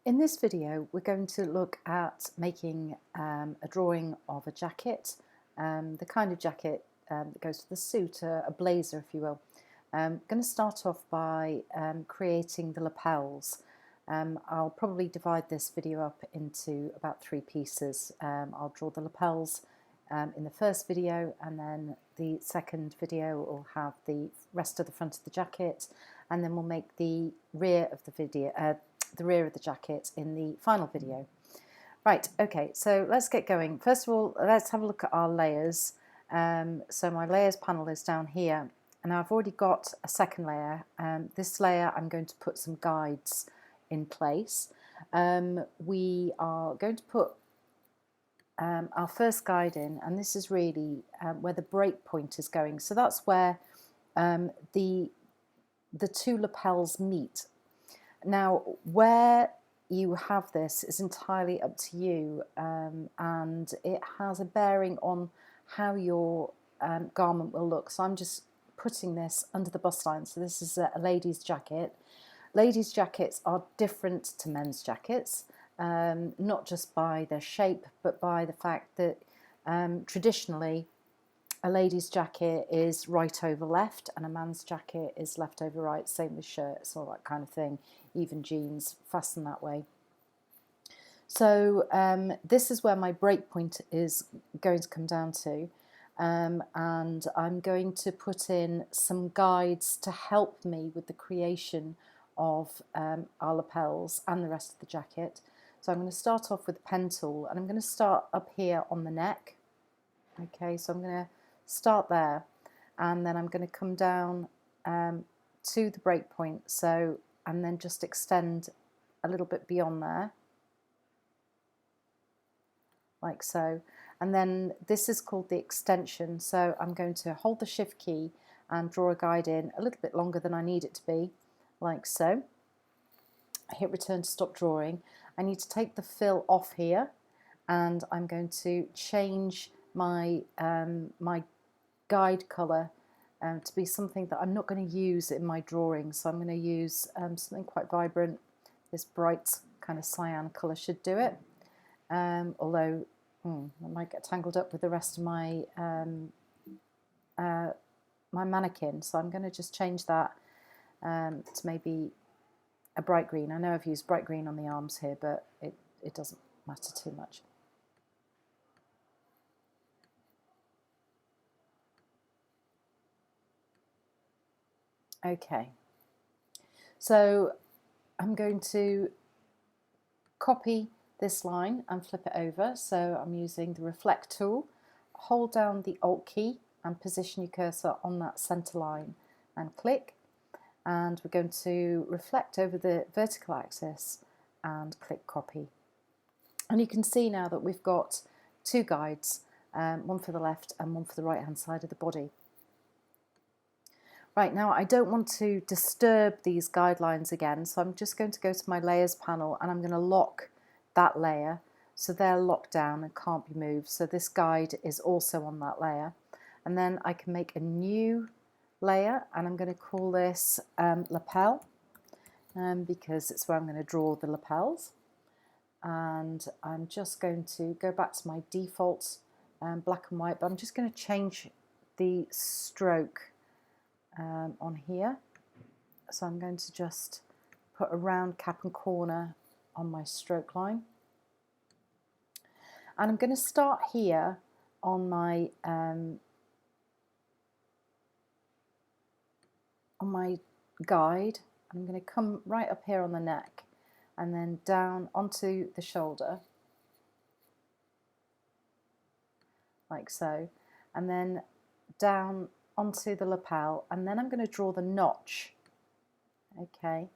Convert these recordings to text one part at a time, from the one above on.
In this video, we're going to look at making a drawing of a jacket, the kind of jacket that goes with the suit, a blazer, if you will. I'm going to start off by creating the lapels. I'll probably divide this video up into about 3 pieces. I'll draw the lapels in the first video, and then the second video will have the rest of the front of the jacket, and then we'll make the rear of the video, the rear of the jacket in the final video. Right, okay, so let's get going. First of all, let's have a look at our layers. So my layers panel is down here, and I've already got a second layer. This layer I'm going to put some guides in place. We are going to put our first guide in, and this is really where the break point is going. So that's where the 2 lapels meet. Now, where you have this is entirely up to you, and it has a bearing on how your garment will look. So I'm just putting this under the bust line. So this is a lady's jacket. Ladies' jackets are different to men's jackets, not just by their shape, but by the fact that traditionally a lady's jacket is right over left and a man's jacket is left over right, same with shirts, all that kind of thing, even jeans fasten that way. So this is where my break point is going to come down to, and I'm going to put in some guides to help me with the creation of our lapels and the rest of the jacket. So I'm going to start off with a pen tool, and I'm going to start up here on the neck. Okay, so I'm going to start there, and then I'm going to come down to the break point, so, and then just extend a little bit beyond there, like so. And then this is called the extension, so I'm going to hold the shift key and draw a guide in a little bit longer than I need it to be, like so. I hit return to stop drawing. I need to take the fill off here, and I'm going to change my my guide colour to be something that I'm not going to use in my drawing. So I'm going to use something quite vibrant. This bright kind of cyan colour should do it, although I might get tangled up with the rest of my my mannequin. So I'm going to just change that to maybe a bright green. I know I've used bright green on the arms here, but it doesn't matter too much. Okay, so I'm going to copy this line and flip it over. So I'm using the reflect tool. Hold down the Alt key and position your cursor on that center line and click. And we're going to reflect over the vertical axis and click copy. And you can see now that we've got 2 guides, one for the left and one for the right hand side of the body. Right, now I don't want to disturb these guidelines again, so I'm just going to go to my layers panel and I'm going to lock that layer so they're locked down and can't be moved. So this guide is also on that layer. And then I can make a new layer, and I'm going to call this lapel, because it's where I'm going to draw the lapels. And I'm just going to go back to my default black and white, but I'm just going to change the stroke on here. So I'm going to just put a round cap and corner on my stroke line, and I'm going to start here on my guide. I'm going to come right up here on the neck and then down onto the shoulder, like so, and then down onto the lapel, and then I'm going to draw the notch. Okay,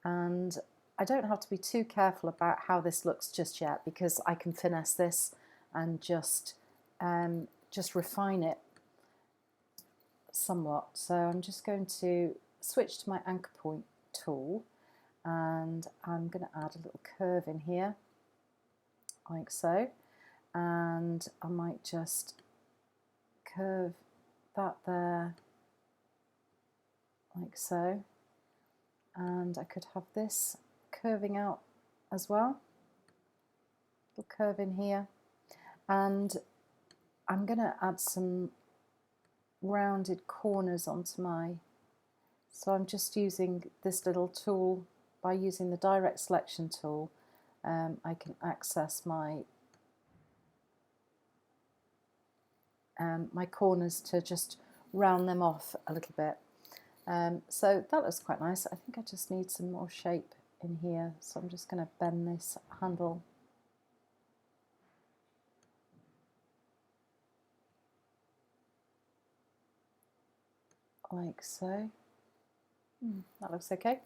and I don't have to be too careful about how this looks just yet, because I can finesse this and just refine it somewhat. So I'm just going to switch to my anchor point tool, and I'm going to add a little curve in here, like so, and I might just curve that there, like so, and I could have this curving out as well, little curve in here, and I'm going to add some rounded corners onto my, so I'm just using this little tool. By using the direct selection tool, I can access my my corners to just round them off a little bit. So that looks quite nice. I think I just need some more shape in here, so I'm just going to bend this handle like so. That looks okay.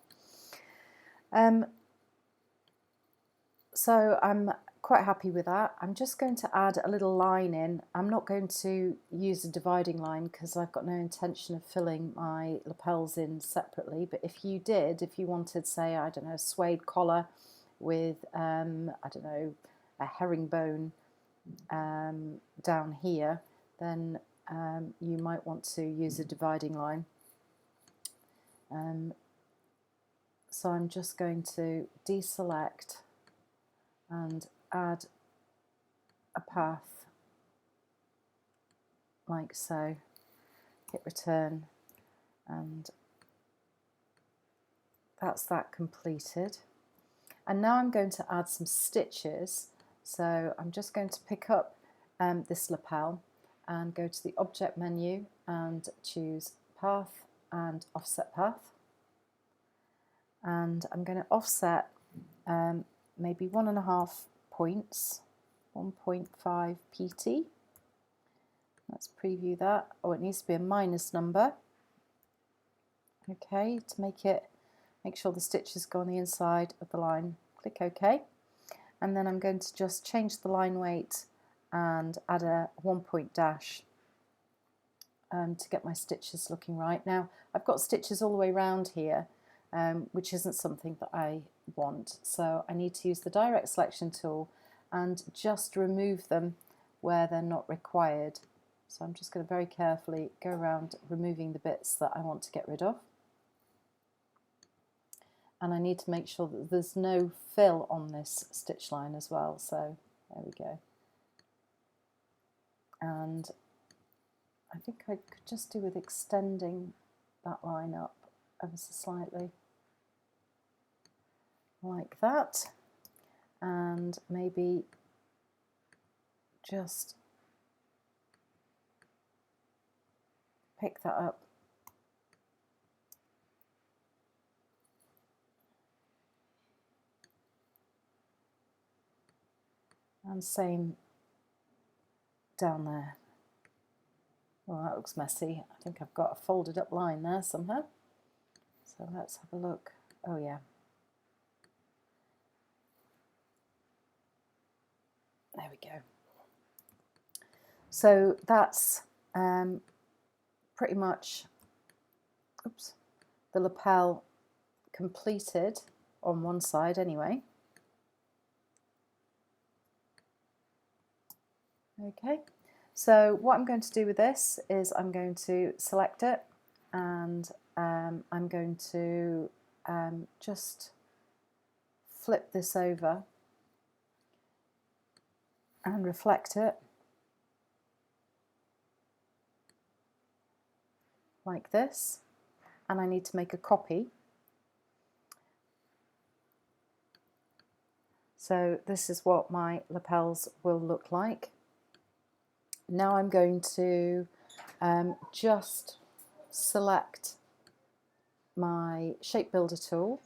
So I'm quite happy with that. I'm just going to add a little line in. I'm not going to use a dividing line because I've got no intention of filling my lapels in separately, but if you did, if you wanted, say, I don't know, a suede collar with, I don't know, a herringbone down here, then you might want to use a dividing line. So I'm just going to deselect and add a path like so, hit return, and that's that completed. And now I'm going to add some stitches. So I'm just going to pick up this lapel and go to the object menu and choose path and offset path, and I'm going to offset maybe 1.5 points, 1.5 pt. Let's preview that. Oh, it needs to be a minus number. Okay, to make sure the stitches go on the inside of the line, click OK. And then I'm going to just change the line weight and add a 1 point dash to get my stitches looking right. Now, I've got stitches all the way around here, which isn't something that I want. So I need to use the direct selection tool and just remove them where they're not required. So I'm just going to very carefully go around removing the bits that I want to get rid of. And I need to make sure that there's no fill on this stitch line as well. So there we go. And I think I could just do with extending that line up ever so slightly, like that, and maybe just pick that up and same down there. Well, that looks messy. I think I've got a folded up line there somehow. So let's have a look. Oh yeah. There we go. So that's pretty much, oops, the lapel completed on one side anyway. Okay. So what I'm going to do with this is I'm going to select it, and I'm going to just flip this over and reflect it like this, and I need to make a copy. So this is what my lapels will look like. Now I'm going to just select my shape builder tool,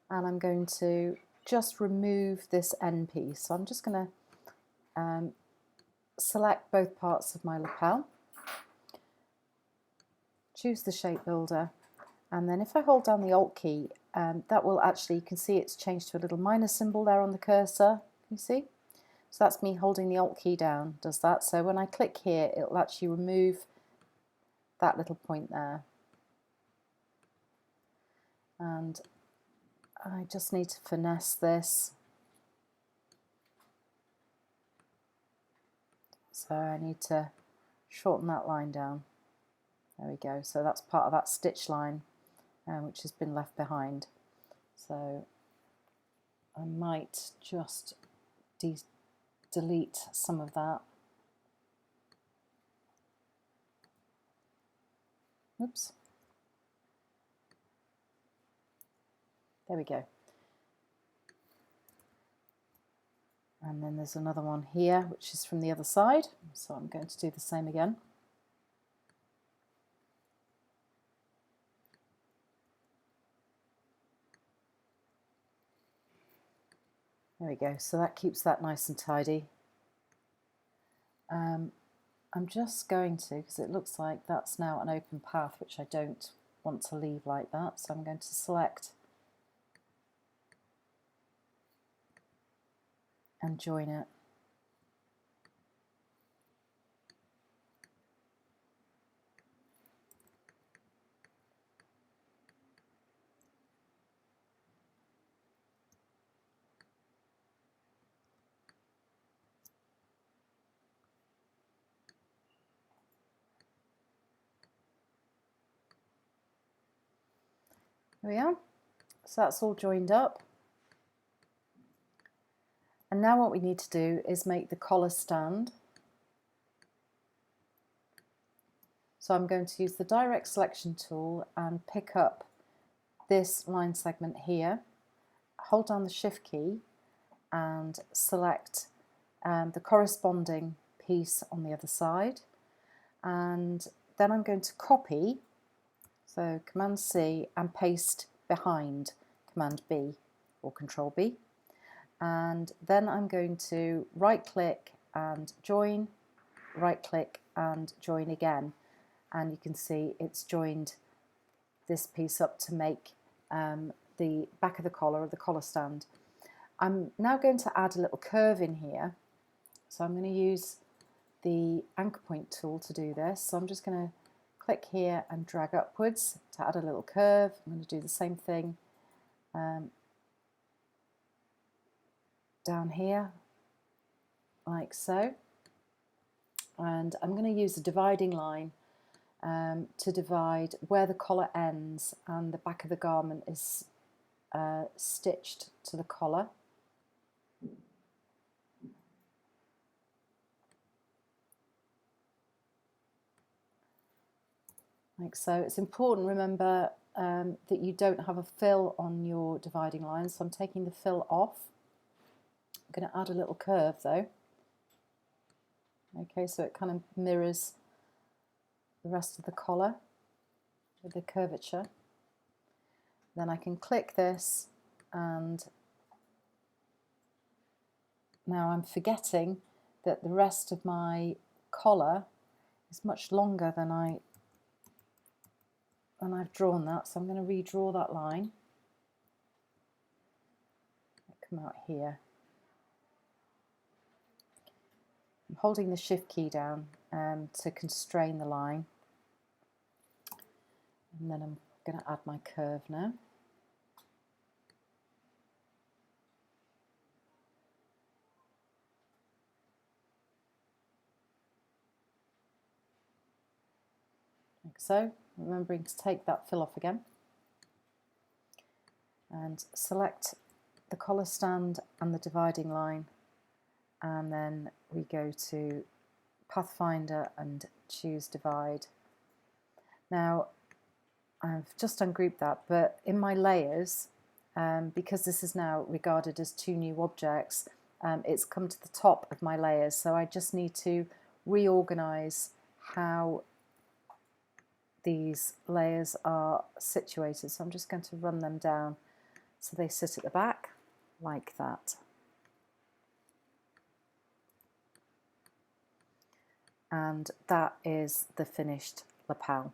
and I'm going to just remove this end piece. So I'm just going to select both parts of my lapel, choose the shape builder, and then if I hold down the Alt key, that will actually, you can see it's changed to a little minus symbol there on the cursor, you see? So that's me holding the Alt key down, does that. So when I click here, it'll actually remove that little point there. And I just need to finesse this. So I need to shorten that line down. There we go. So that's part of that stitch line which has been left behind. So I might just delete some of that. Oops. There we go. And then there's another one here, which is from the other side. So I'm going to do the same again. There we go. So that keeps that nice and tidy. I'm just going to, because it looks like that's now an open path, which I don't want to leave like that. So I'm going to select and join it. There we are. So that's all joined up. And now what we need to do is make the collar stand. So I'm going to use the direct selection tool and pick up this line segment here, hold down the shift key and select the corresponding piece on the other side. And then I'm going to copy, so Command C, and paste behind Command B or Control B. And then I'm going to right click and join, right click and join again. And you can see it's joined this piece up to make the back of the collar or the collar stand. I'm now going to add a little curve in here. So I'm going to use the anchor point tool to do this. So I'm just going to click here and drag upwards to add a little curve. I'm going to do the same thing down here, like so. And I'm going to use a dividing line to divide where the collar ends and the back of the garment is stitched to the collar. Like so. It's important, remember, that you don't have a fill on your dividing line, so I'm taking the fill off. I'm going to add a little curve though. Okay, so it kind of mirrors the rest of the collar with the curvature. Then I can click this, and now I'm forgetting that the rest of my collar is much longer than I've drawn that, so I'm going to redraw that line. Come out here. I'm holding the shift key down to constrain the line, and then I'm going to add my curve now. Like so, remembering to take that fill off again, and select the collar stand and the dividing line, and then we go to Pathfinder and choose divide. Now I've just ungrouped that, but in my layers, because this is now regarded as two new objects, it's come to the top of my layers, so I just need to reorganize how these layers are situated. So I'm just going to run them down so they sit at the back like that. And that is the finished lapel.